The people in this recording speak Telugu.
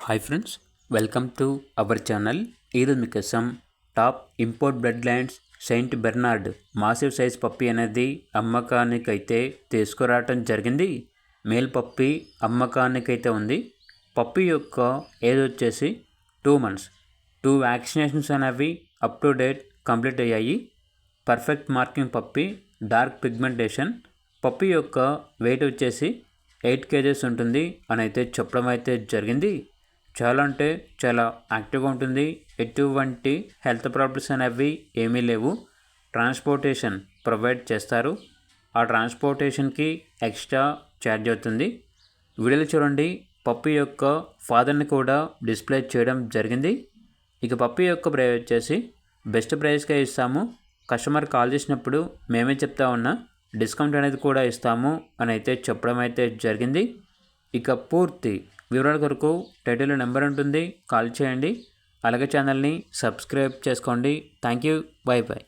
Hi friends, welcome to our channel. ఈరోజు మీకోసం top import blood lines Saint Bernard massive size puppy అనేది అమ్మకానికైతే తీసుకురావటం జరిగింది. మేల్ పప్పి అమ్మకానికైతే ఉంది. పప్పి యొక్క ఏజ్ వచ్చేసి 2 months. 2 వ్యాక్సినేషన్స్ అనేవి అప్ టు డేట్ కంప్లీట్ అయ్యాయి. పర్ఫెక్ట్ మార్కింగ్ పప్పి, డార్క్ పిగ్మెంటేషన్. పప్పి యొక్క వెయిట్ వచ్చేసి 8 kgs ఉంటుంది అని అయితే చెప్పడం అయితే జరిగింది. చాలా అంటే చాలా యాక్టివ్గా ఉంటుంది. ఎటువంటి హెల్త్ ప్రాబ్లమ్స్ అనేవి ఏమీ లేవు. ట్రాన్స్పోర్టేషన్ ప్రొవైడ్ చేస్తారు. ఆ ట్రాన్స్పోర్టేషన్కి ఎక్స్ట్రా ఛార్జ్ అవుతుంది. వీడియోలో చూడండి, పప్పి యొక్క ఫాదర్ని కూడా డిస్ప్లే చేయడం జరిగింది. ఇక పప్పి యొక్క ప్రైస్ వచ్చేసి బెస్ట్ ప్రైస్కే ఇస్తాము. కస్టమర్ కాల్ చేసినప్పుడు మేమే చెప్తా ఉన్నా డిస్కౌంట్ అనేది కూడా ఇస్తాము అని అయితే చెప్పడం అయితే జరిగింది. ఇక పూర్తి వివరాల కొరకు టైటిల్లో నెంబర్ ఉంటుంది, కాల్ చేయండి. అలాగే ఛానల్ని సబ్స్క్రైబ్ చేసుకోండి. Thank you, by by.